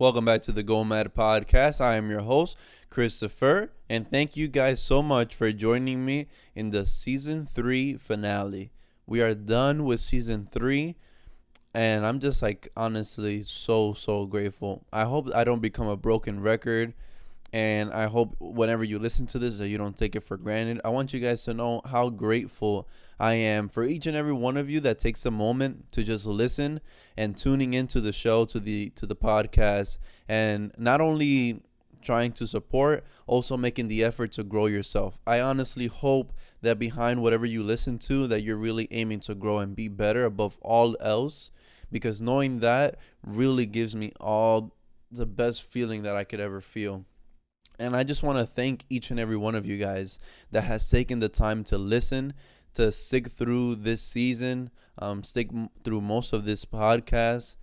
Welcome back to the Go M.A.D podcast. I am your host, Christopher, and thank you guys so much for joining me in the season 3 finale. We are done with season 3, and I'm just like honestly so grateful. I hope I don't become a broken record, and I hope whenever you listen to this that you don't take it for granted. I want you guys to know how grateful I am for each and every one of you that takes a moment to just listen and tuning into the show, to the podcast, and not only trying to support, also making the effort to grow yourself. I honestly hope that behind whatever you listen to, that you're really aiming to grow and be better above all else, because knowing that really gives me all the best feeling that I could ever feel. And I just want to thank each and every one of you guys that has taken the time to listen, to stick through this season, through most of this podcast,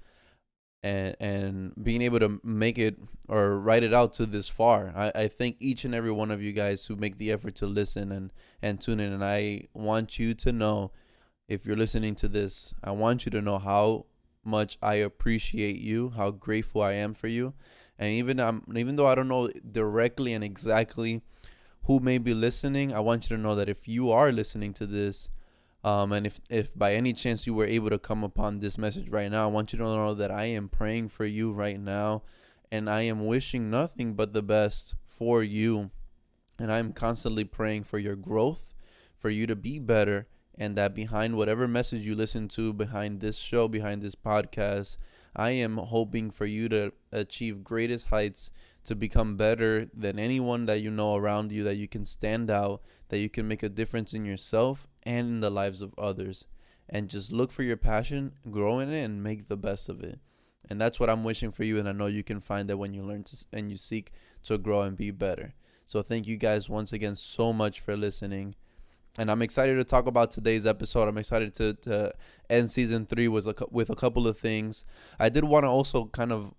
and being able to make it or write it out to this far. I thank each and every one of you guys who make the effort to listen and tune in. And I want you to know, if you're listening to this, I want you to know how much I appreciate you, how grateful I am for you. And even though I don't know directly and exactly who may be listening, I want you to know that if you are listening to this, and if by any chance you were able to come upon this message right now, I want you to know that I am praying for you right now, and I am wishing nothing but the best for you. And I'm constantly praying for your growth, for you to be better, and that behind whatever message you listen to, behind this show, behind this podcast, I am hoping for you to achieve greatest heights, to become better than anyone that you know around you, that you can stand out, that you can make a difference in yourself and in the lives of others. And just look for your passion, grow in it, and make the best of it. And that's what I'm wishing for you, and I know you can find that when you learn to and you seek to grow and be better. So thank you guys once again so much for listening. And I'm excited to talk about today's episode. I'm excited to end season 3 with a couple of things. I did want to also kind of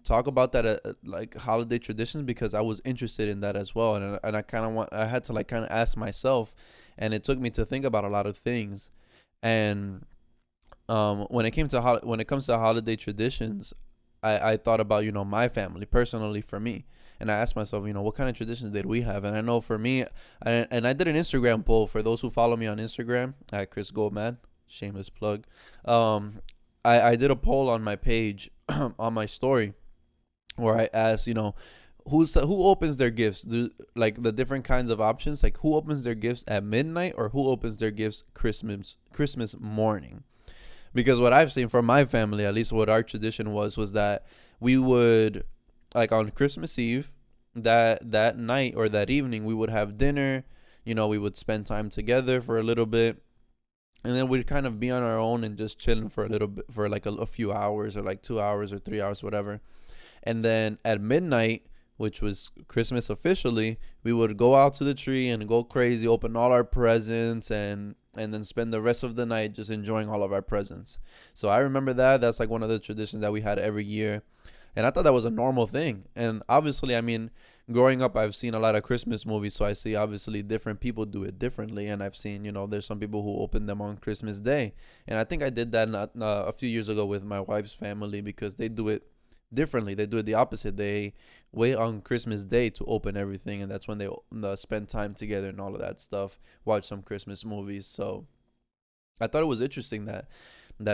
talk about that like holiday traditions, because I was interested in that as well, and I kind of I had to like kind of ask myself, and it took me to think about a lot of things. And when it comes to holiday traditions, I thought about my family personally for me, and I asked myself, what kind of traditions did we have? And I know for me, I did an Instagram poll for those who follow me on Instagram at Go M.A.D. Shameless plug. I did a poll on my page on my story where I asked, who opens their gifts, like the different kinds of options, like who opens their gifts at midnight or who opens their gifts Christmas morning. Because what I've seen from my family, at least what our tradition was that we would, like on Christmas Eve, that night or that evening, we would have dinner. We would spend time together for a little bit, and then we'd kind of be on our own and just chilling for a little bit, for like a few hours, or like 2 hours or 3 hours, whatever. And then at midnight, which was Christmas officially, we would go out to the tree and go crazy, open all our presents, and then spend the rest of the night just enjoying all of our presents. So I remember that. That's like one of the traditions that we had every year. And I thought that was a normal thing. And obviously, I mean, growing up, I've seen a lot of Christmas movies, so I see obviously different people do it differently. And I've seen, there's some people who open them on Christmas Day. And I think I did that a few years ago with my wife's family, because they do it differently. They do it the opposite. They wait on Christmas Day to open everything, and that's when they spend time together and all of that stuff, watch some Christmas movies. So I thought it was interesting that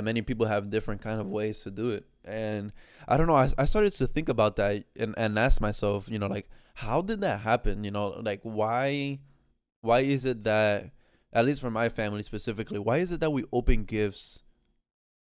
many people have different kind of ways to do it. And I don't know, I started to think about that, and ask myself, like, how did that happen? Like, why is it that, at least for my family specifically, why is it that we open gifts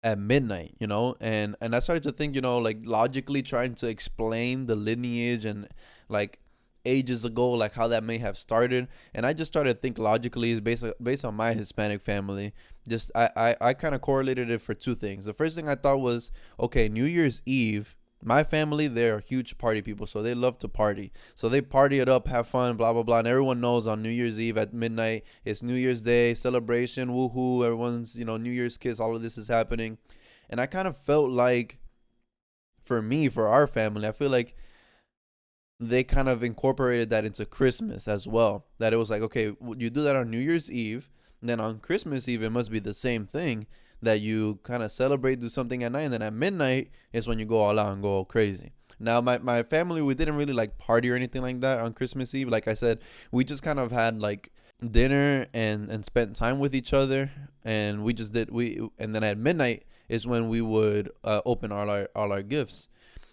at midnight? And I started to think, like logically trying to explain the lineage, and like ages ago, like how that may have started. And I just started to think logically, is based on my Hispanic family. Just I kind of correlated it for two things. The first thing I thought was, okay, New Year's Eve, my family, they're huge party people, so they love to party. So they party it up, have fun, blah blah blah. And everyone knows on New Year's Eve at midnight, it's New Year's Day celebration, woohoo, everyone's New Year's kiss, all of this is happening. And I kind of felt like, for our family, I feel like they kind of incorporated that into Christmas as well. That it was like, okay, you do that on New Year's Eve, and then on Christmas Eve, it must be the same thing. that you kind of celebrate, do something at night, and then at midnight is when you go all out and go crazy. Now, my family, we didn't really like party or anything like that on Christmas Eve. Like I said, we just kind of had like dinner and spent time with each other, and we just did we and then at midnight is when we would open all our gifts.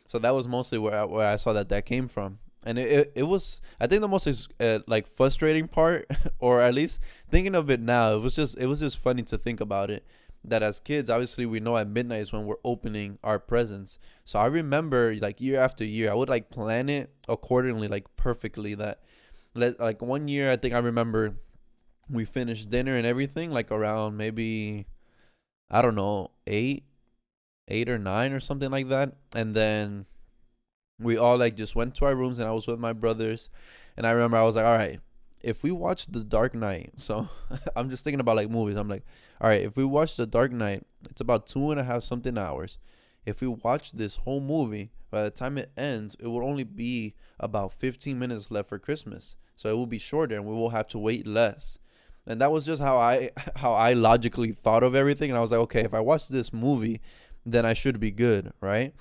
So that was mostly where I saw that came from. And it was, I think, the most like frustrating part, or at least thinking of it now, it was just funny to think about it, that as kids, obviously we know at midnight is when we're opening our presents. So I remember, like, year after year, I would like plan it accordingly, like perfectly. Like one year, I think I remember we finished dinner and everything like around maybe, I don't know, 8 or 9 or something like that. And then we all like just went to our rooms, and I was with my brothers. And I remember I was like, all right, if we watch The Dark Knight, so I'm just thinking about like movies. I'm like, all right, if we watch The Dark Knight, it's about 2.5 something hours. If we watch this whole movie, by the time it ends, it will only be about 15 minutes left for Christmas. So it will be shorter, and we will have to wait less. And that was just how I logically thought of everything. And I was like, okay, if I watch this movie, then I should be good, right?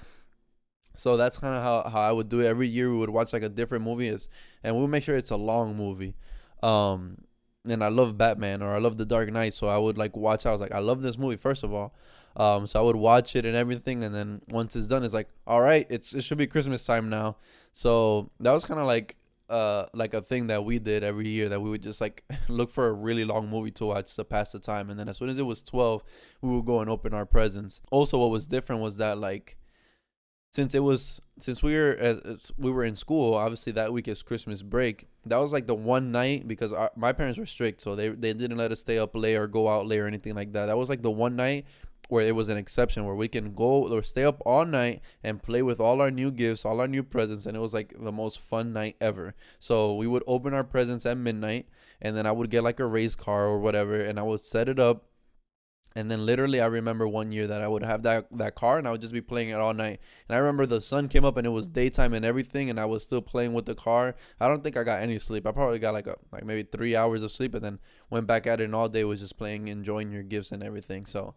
So that's kind of how I would do it. Every year we would watch like a different movie, and we'll make sure it's a long movie. Um, and I love Batman, or I love The Dark Knight, so I would like watch. I was like, I love this movie first of all. So I would watch it and everything, and then once it's done, it's like, all right, it should be Christmas time now. So that was kind of like a thing that we did every year, that we would just like look for a really long movie to watch to pass the time, and then as soon as it was 12, we would go and open our presents. Also, what was different was that, like, since we were in school, obviously that week is Christmas break. That was like the one night, because my parents were strict, so they didn't let us stay up late or go out late or anything like that. That was like the one night where it was an exception, where we can go or stay up all night and play with all our new gifts, all our new presents, and it was like the most fun night ever. So we would open our presents at midnight, and then I would get like a race car or whatever, and I would set it up. And then literally, I remember one year that I would have that car, and I would just be playing it all night. And I remember the sun came up and it was daytime and everything, and I was still playing with the car. I don't think I got any sleep. I probably got like maybe 3 hours of sleep, and then went back at it, and all day was just playing, enjoying your gifts and everything. So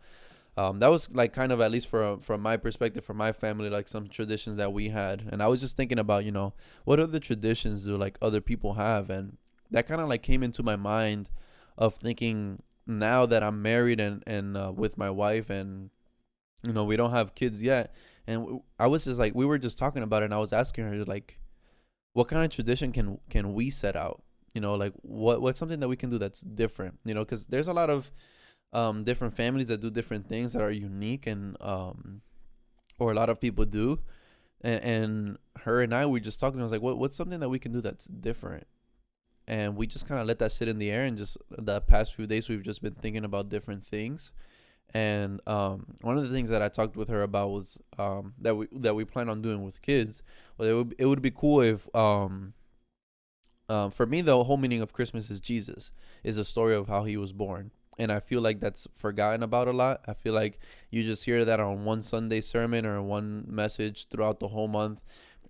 that was like kind of, at least from my perspective, from my family, like some traditions that we had. And I was just thinking about, what other traditions do like other people have, and that kind of like came into my mind of thinking, now that I'm married and with my wife, and we don't have kids yet, and I was just like, we were just talking about it, and I was asking her, like, what kind of tradition can we set out, like what's something that we can do that's different, because there's a lot of different families that do different things that are unique, and or a lot of people do, and her and I, we just talking, I was like, what's something that we can do that's different? And we just kind of let that sit in the air, and just the past few days we've just been thinking about different things. And one of the things that I talked with her about was that we plan on doing with kids. Well, it would be cool if for me, the whole meaning of Christmas is Jesus, is a story of how he was born. And I feel like that's forgotten about a lot. I feel like you just hear that on one Sunday sermon or one message throughout the whole month.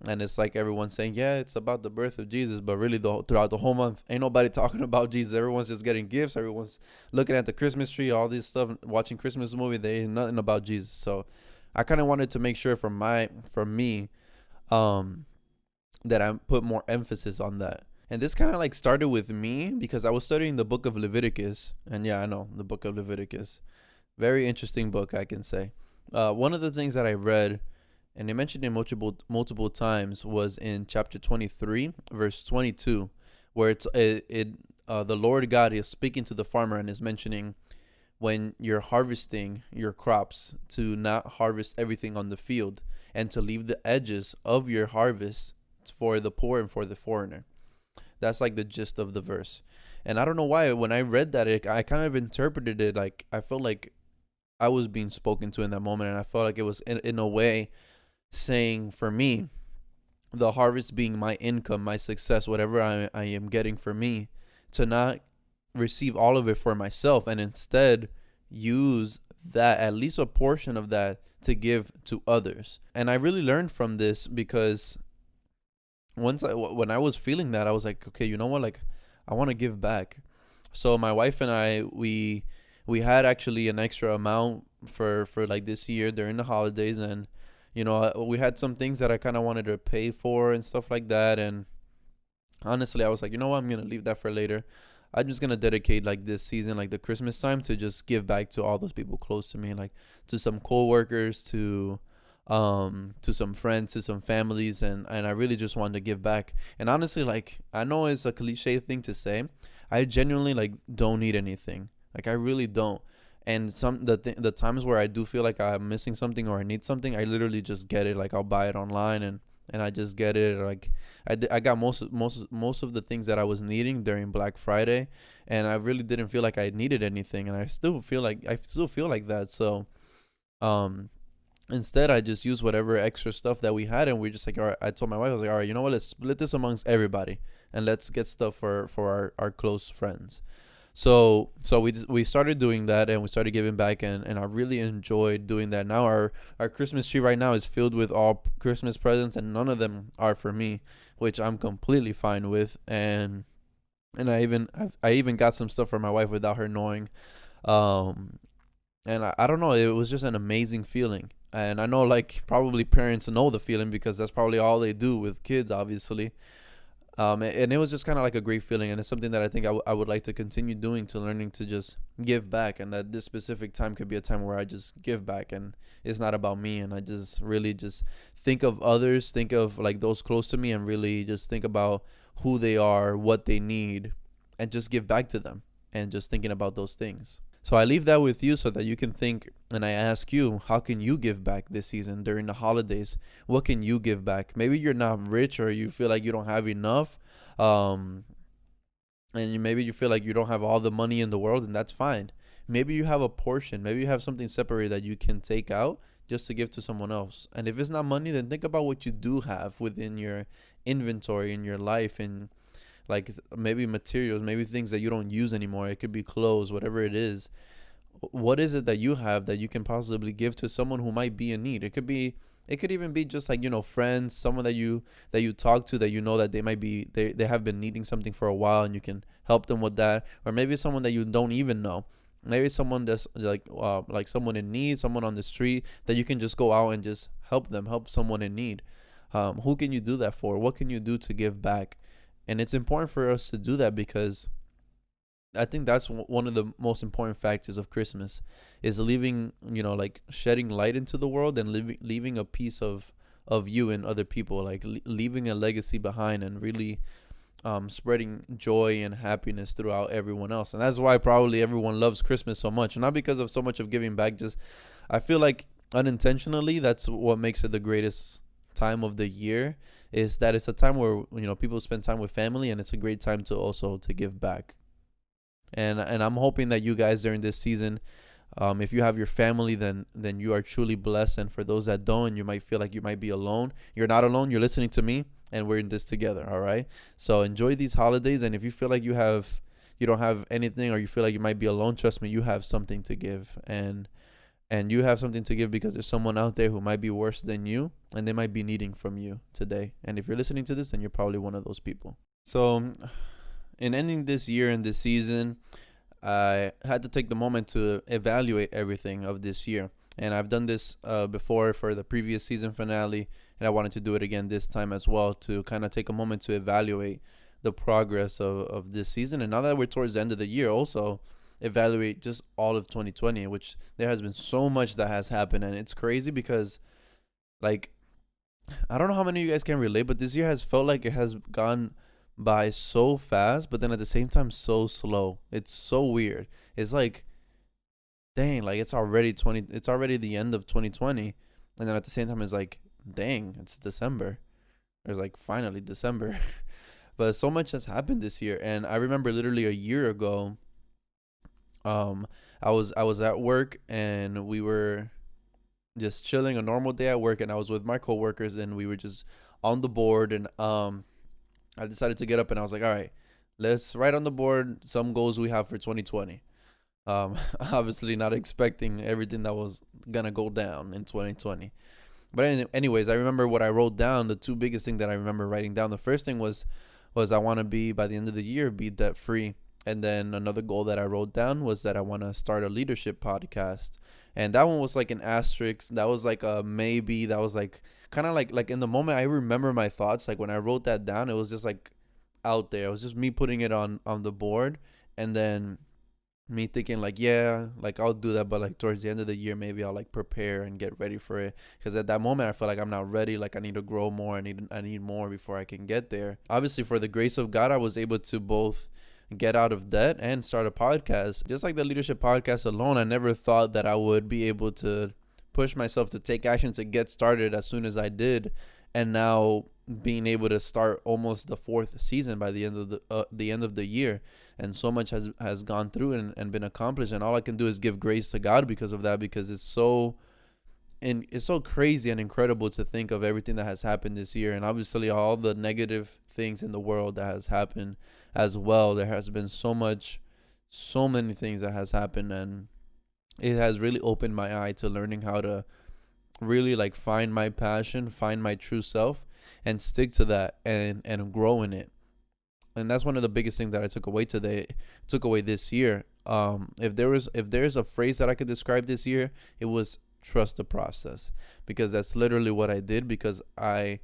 And it's like everyone's saying, yeah, it's about the birth of Jesus. But really, throughout the whole month, ain't nobody talking about Jesus. Everyone's just getting gifts. Everyone's looking at the Christmas tree, all this stuff, watching Christmas movie. There ain't nothing about Jesus. So I kind of wanted to make sure from me, that I put more emphasis on that. And this kind of like started with me because I was studying the book of Leviticus. And yeah, I know, the book of Leviticus. Very interesting book, I can say. One of the things that I read, and they mentioned it multiple times, was in chapter 23, verse 22, where the Lord God is speaking to the farmer and is mentioning, when you're harvesting your crops, to not harvest everything on the field, and to leave the edges of your harvest for the poor and for the foreigner. That's like the gist of the verse. And I don't know why, when I read that, I kind of interpreted it like, I felt like I was being spoken to in that moment, and I felt like it was in a way saying, for me, the harvest being my income, my success, whatever I am getting for me, to not receive all of it for myself, and instead use that, at least a portion of that, to give to others. And I really learned from this, because when I was feeling that, I was like, okay, you know what, like, I want to give back. So my wife and I, we we had actually an extra amount for like this year during the holidays, and we had some things that I kind of wanted to pay for and stuff like that. And honestly, I was like, you know what, I'm gonna leave that for later. I'm just gonna dedicate like this season, like the Christmas time, to just give back to all those people close to me, like to some coworkers, to some friends, to some families, and I really just wanted to give back. And honestly, like, I know it's a cliche thing to say, I genuinely like don't need anything. Like, I really don't. And the times where I do feel like I'm missing something or I need something, I literally just get it. Like, I'll buy it online, and I just get it. Like, I got most of the things that I was needing during Black Friday, and I really didn't feel like I needed anything, and I still feel like that. So, um, instead, I just used whatever extra stuff that we had, and we just like, all right. I told my wife, I was like, all right, you know what? Let's split this amongst everybody, and let's get stuff for our close friends. So we started doing that, and we started giving back, and I really enjoyed doing that. Now our Christmas tree right now is filled with all Christmas presents, and none of them are for me, which I'm completely fine with. And I even got some stuff for my wife without her knowing. Um, and I don't know, it was just an amazing feeling. And I know, like, probably parents know the feeling because that's probably all they do with kids, obviously. And it was just kind of like a great feeling, and it's something that I think I would like to continue doing, to learning to just give back, and that this specific time could be a time where I just give back, and it's not about me, and I just really just think of others, think of like those close to me, and really just think about who they are, what they need, and just give back to them, and just thinking about those things. So I leave that with you so that you can think, and I ask you, how can you give back this season during the holidays? What can you give back? Maybe you're not rich, or you feel like you don't have enough, um, and maybe you feel like you don't have all the money in the world, and that's fine. Maybe you have a portion. Maybe you have something separate that you can take out just to give to someone else. And if it's not money, then think about what you do have within your inventory in your life, and like maybe materials, maybe things that you don't use anymore. It could be clothes, whatever it is. What is it that you have that you can possibly give to someone who might be in need? It could even be just like, friends, someone that you talk to, that that they have been needing something for a while, and you can help them with that. Or maybe someone that you don't even know. Maybe someone that's like someone in need, someone on the street, that you can just go out and just help someone in need. Who can you do that for? What can you do to give back? And it's important for us to do that, because I think that's one of the most important factors of Christmas, is leaving, like shedding light into the world, and leaving a piece of you in other people, like leaving a legacy behind, and really spreading joy and happiness throughout everyone else. And that's why probably everyone loves Christmas so much. Not because of so much of giving back, just I feel like unintentionally that's what makes it the greatest time of the year, is that it's a time where people spend time with family, and it's a great time to also to give back. And I'm hoping that you guys during this season, if you have your family, then you are truly blessed. And for those that don't, and you might feel like you might be alone, you're not alone. You're listening to me, and we're in this together. All right. So enjoy these holidays, and if you feel like you don't have anything, or you feel like you might be alone, trust me, you have something to give, and you have something to give because there's someone out there who might be worse than you, and they might be needing from you today. And if you're listening to this, then you're probably one of those people. So, in ending this year and this season, I had to take the moment to evaluate everything of this year. And I've done this before for the previous season finale, and I wanted to do it again this time as well, to kind of take a moment to evaluate the progress of this season. And now that we're towards the end of the year, also evaluate just all of 2020, which there has been so much that has happened. And it's crazy because, like, I don't know how many of you guys can relate, but this year has felt like it has gone by so fast, but then at the same time so slow. It's so weird. It's like, dang, like it's already the end of 2020, and then at the same time it's like, dang, it's December. It's like finally December. But so much has happened this year. And I remember literally a year ago, I was at work, and we were just chilling, a normal day at work, and I was with my coworkers, and we were just on the board. And I decided to get up, and I was like, all right, let's write on the board some goals we have for 2020. Obviously not expecting everything that was gonna go down in 2020. But anyways, I remember what I wrote down. The two biggest things that I remember writing down. The first thing was I want to be, by the end of the year, be debt free. And then another goal that I wrote down was that I want to start a leadership podcast. And that one was like an asterisk. That was like a maybe. That was like kind of like in the moment I remember my thoughts. Like when I wrote that down, it was just like out there. It was just me putting it on the board, and then me thinking like, yeah, like I'll do that, but like towards the end of the year maybe I'll like prepare and get ready for it, because at that moment I feel like I'm not ready. Like I need to grow more. I need more before I can get there. Obviously, for the grace of God, I was able to both get out of debt and start a podcast. Just like the leadership podcast alone, I never thought that I would be able to push myself to take action to get started as soon as I did. And now being able to start almost the fourth season by the end of the year, and so much has gone through and been accomplished, and all I can do is give grace to God because of that, because it's so crazy and incredible to think of everything that has happened this year, and obviously all the negative things in the world that has happened as well. There has been so many things that has happened, and it has really opened my eye to learning how to really like find my passion, find my true self, and stick to that and grow in it. And that's one of the biggest things that I took away this year. If there's a phrase that I could describe this year, it was trust the process, because that's literally what I did. Because I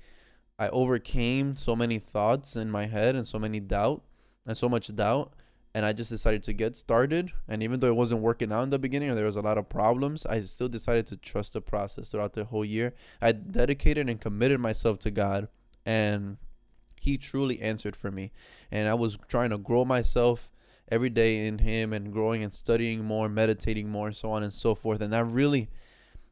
overcame so many thoughts in my head and so much doubt, and I just decided to get started. And even though it wasn't working out in the beginning, or there was a lot of problems, I still decided to trust the process throughout the whole year. I dedicated and committed myself to God, and He truly answered for me. And I was trying to grow myself every day in Him, and growing and studying more, meditating more, and so on and so forth. And that really,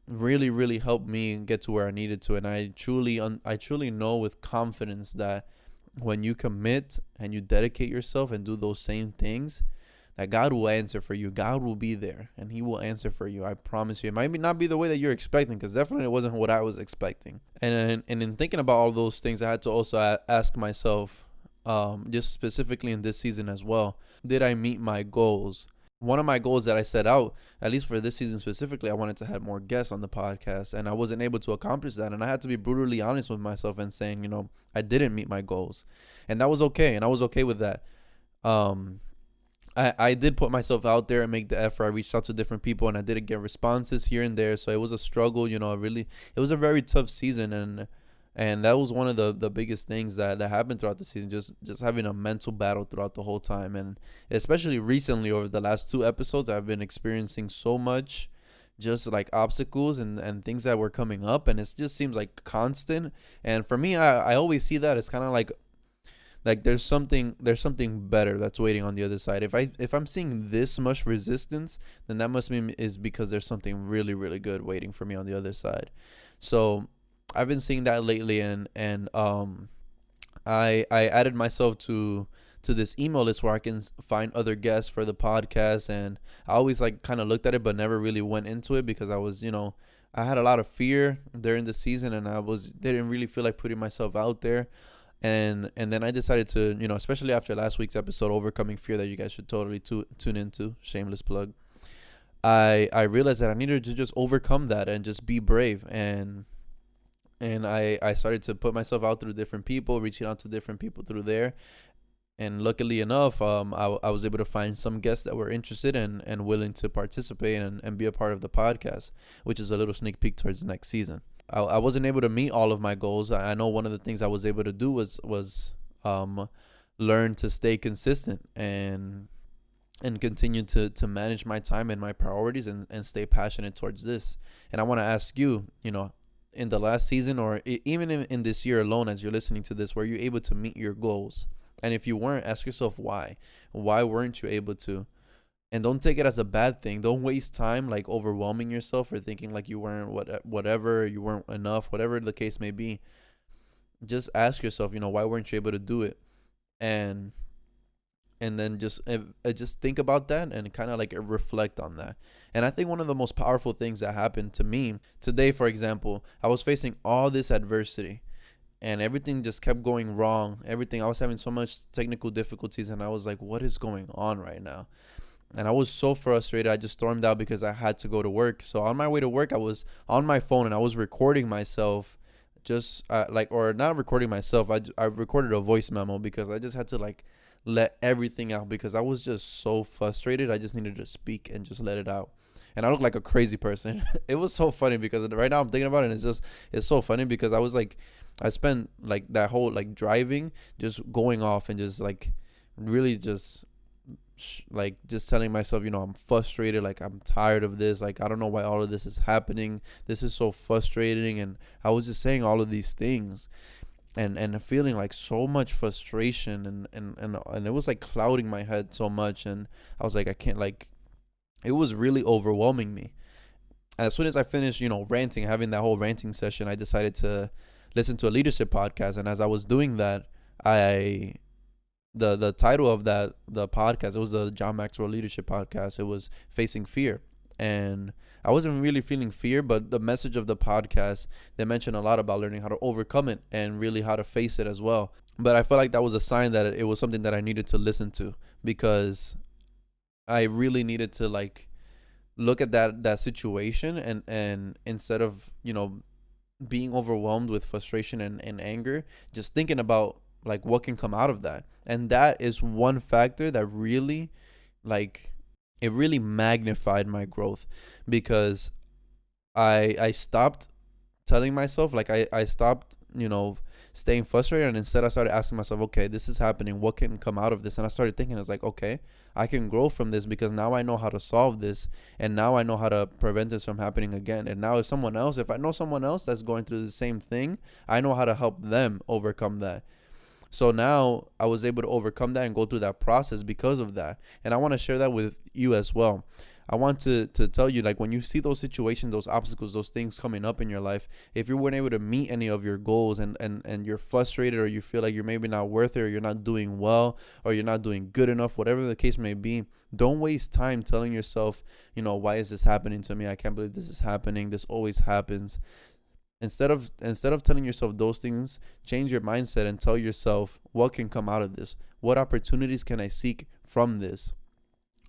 really, really helped me get to where I needed to. And I truly know with confidence that when you commit and you dedicate yourself and do those same things, that God will answer for you. God will be there, and He will answer for you. I promise you. It might not be the way that you're expecting, because definitely it wasn't what I was expecting. And in thinking about all those things, I had to also ask myself, just specifically in this season as well, did I meet my goals? One of my goals that I set out, at least for this season specifically, I wanted to have more guests on the podcast, and I wasn't able to accomplish that. And I had to be brutally honest with myself and saying, I didn't meet my goals, and that was okay. And I was okay with that. I did put myself out there and make the effort. I reached out to different people, and I did get responses here and there. So it was a struggle, it was a very tough season, and that was one of the biggest things that happened throughout the season, just having a mental battle throughout the whole time. And especially recently, over the last 2 episodes, I've been experiencing so much just like obstacles and things that were coming up, and it just seems like constant. And for me, I always see that as kind of like there's something better that's waiting on the other side. If I'm seeing this much resistance, then that must mean is because there's something really, really good waiting for me on the other side. So I've been seeing that lately, and I added myself to this email list where I can find other guests for the podcast. And I always like kind of looked at it but never really went into it, because I was, I had a lot of fear during the season, and didn't really feel like putting myself out there. And then I decided to, especially after last week's episode, Overcoming Fear, that you guys should totally tune into, shameless plug. I realized that I needed to just overcome that and just be brave. And I started to put myself out through different people, reaching out to different people through there. And luckily enough, I was able to find some guests that were interested and willing to participate and be a part of the podcast, which is a little sneak peek towards the next season. I wasn't able to meet all of my goals. I know one of the things I was able to do was learn to stay consistent and continue to manage my time and my priorities and stay passionate towards this. And I want to ask you, in the last season, or even in this year alone, as you're listening to this, were you able to meet your goals? And if you weren't, ask yourself why. Why weren't you able to? And don't take it as a bad thing. Don't waste time like overwhelming yourself or thinking like you weren't whatever, you weren't enough, whatever the case may be. Just ask yourself, why weren't you able to do it? And then just think about that and kind of like reflect on that. And I think one of the most powerful things that happened to me today, for example, I was facing all this adversity and everything just kept going wrong. I was having so much technical difficulties, and I was like, what is going on right now? And I was so frustrated. I just stormed out because I had to go to work. So on my way to work, I was on my phone and I was recording myself, or not recording myself. I recorded a voice memo because I just had to like let everything out because I was just so frustrated. I just needed to speak and just let it out. And I look like a crazy person. It was so funny because right now I'm thinking about it, and it's so funny because I was like, I spent like that whole like driving just going off and just like really just like just telling myself, I'm frustrated, like I'm tired of this, like I don't know why all of this is happening, this is so frustrating. And I was just saying all of these things and feeling like so much frustration, and it was like clouding my head so much. And I was like, I can't, like, it was really overwhelming me. And as soon as I finished, ranting, having that whole ranting session, I decided to listen to a leadership podcast. And as I was doing that, I the title of the podcast, it was the John Maxwell Leadership Podcast. It was Facing Fear. And I wasn't really feeling fear, but the message of the podcast, they mentioned a lot about learning how to overcome it and really how to face it as well. But I felt like that was a sign that it was something that I needed to listen to, because I really needed to like look at that situation, and instead of being overwhelmed with frustration and anger, just thinking about like what can come out of that. And that is one factor that really, like, it really magnified my growth, because I stopped telling myself, like, I stopped staying frustrated, and instead I started asking myself, okay, this is happening, what can come out of this? And I started thinking, I was like, okay, I can grow from this, because now I know how to solve this, and now I know how to prevent this from happening again. And now if I know someone else that's going through the same thing, I know how to help them overcome that. So now I was able to overcome that and go through that process because of that. And I want to share that with you as well. I want to tell you, like, when you see those situations, those obstacles, those things coming up in your life, if you weren't able to meet any of your goals, and you're frustrated, or you feel like you're maybe not worth it, or you're not doing well, or you're not doing good enough, whatever the case may be, don't waste time telling yourself, why is this happening to me? I can't believe this is happening. This always happens. Instead of telling yourself those things, change your mindset and tell yourself, what can come out of this? What opportunities can I seek from this?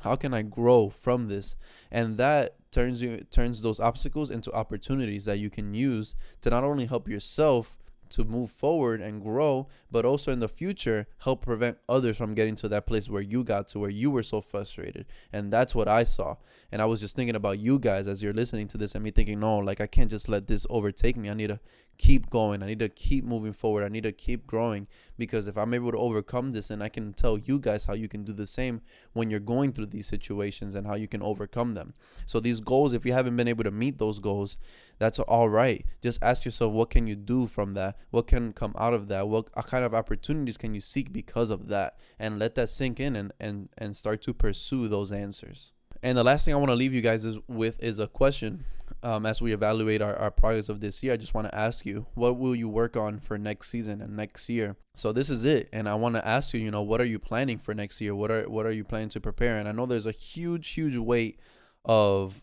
How can I grow from this? And that turns those obstacles into opportunities that you can use to not only help yourself to move forward and grow, but also in the future help prevent others from getting to that place where you got to, where you were so frustrated. And that's what I saw. And I was just thinking about you guys as you're listening to this, and me thinking, no, like, I can't just let this overtake me. I need to keep going. I need to keep moving forward. I need to keep growing, because if I'm able to overcome this, and I can tell you guys how you can do the same when you're going through these situations and how you can overcome them. So these goals, if you haven't been able to meet those goals, that's all right. Just ask yourself, what can you do from that? What can come out of that? What kind of opportunities can you seek because of that? And let that sink in, and start to pursue those answers. And the last thing I want to leave you guys is a question. As we evaluate our progress of this year, I just want to ask you, what will you work on for next season and next year? So this is it. And I want to ask you, what are you planning for next year? What are you planning to prepare? And I know there's a huge weight of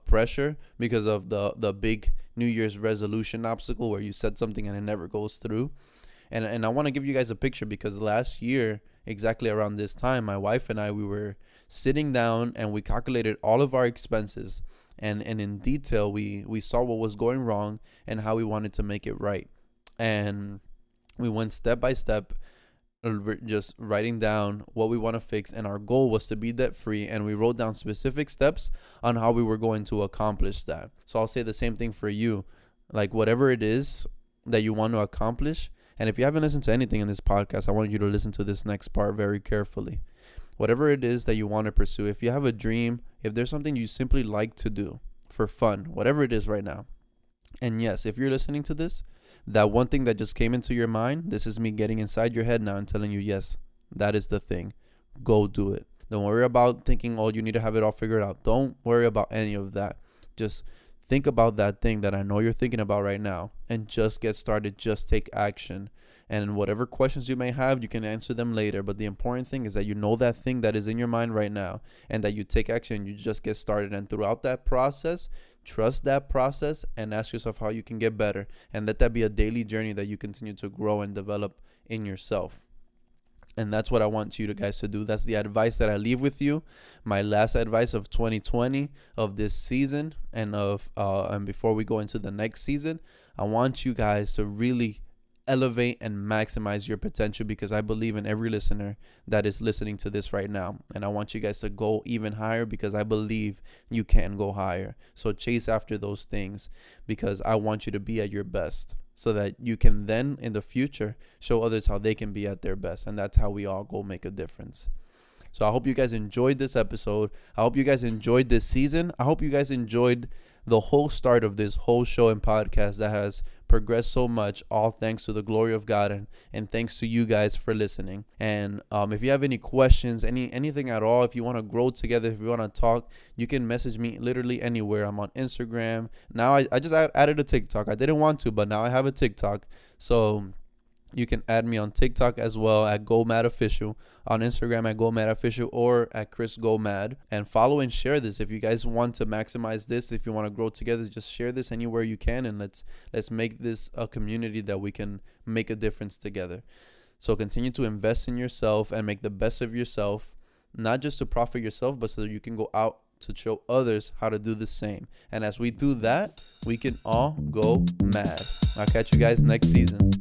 pressure because of the big New Year's resolution obstacle, where you said something and it never goes through. And I want to give you guys a picture, because last year, exactly around this time, my wife and I, we were sitting down and we calculated all of our expenses, and in detail we saw what was going wrong and how we wanted to make it right. And we went step by step, just writing down what we want to fix, and our goal was to be debt free, and we wrote down specific steps on how we were going to accomplish that. So I'll say the same thing for you, like, whatever it is that you want to accomplish. And if you haven't listened to anything in this podcast, I want you to listen to this next part very carefully. Whatever it is that you want to pursue, if you have a dream, if there's something you simply like to do for fun, whatever it is right now. And yes, if you're listening to this, that one thing that just came into your mind, this is me getting inside your head now and telling you, yes, that is the thing. Go do it. Don't worry about thinking, oh, you need to have it all figured out. Don't worry about any of that. Just think about that thing that I know you're thinking about right now, and just get started. Just take action. And whatever questions you may have, you can answer them later. But the important thing is that you know that thing that is in your mind right now, and that you take action. You just get started. And throughout that process, trust that process and ask yourself how you can get better. And let that be a daily journey that you continue to grow and develop in yourself. And that's what I want you guys to do. That's the advice that I leave with you. My last advice of 2020, of this season, and before we go into the next season, I want you guys to really elevate and maximize your potential, because I believe in every listener that is listening to this right now. And I want you guys to go even higher, because I believe you can go higher. So chase after those things, because I want you to be at your best, so that you can then in the future show others how they can be at their best. And that's how we all go make a difference. So I hope you guys enjoyed this episode. I hope you guys enjoyed this season. I hope you guys enjoyed the whole start of this whole show and podcast that has progressed so much, all thanks to the glory of God, and thanks to you guys for listening. And if you have any questions, anything at all, if you want to grow together, if you want to talk, you can message me literally anywhere. I'm on Instagram. Now I just added a TikTok. I didn't want to, but now I have a TikTok. So you can add me on TikTok as well at Go M.A.D Official, on Instagram at Go M.A.D Official, or at Chris Go M.A.D. And follow and share this. If you guys want to maximize this, if you want to grow together, just share this anywhere you can, and let's make this a community that we can make a difference together. So continue to invest in yourself and make the best of yourself, not just to profit yourself, but so that you can go out to show others how to do the same. And as we do that, we can all go mad. I'll catch you guys next season.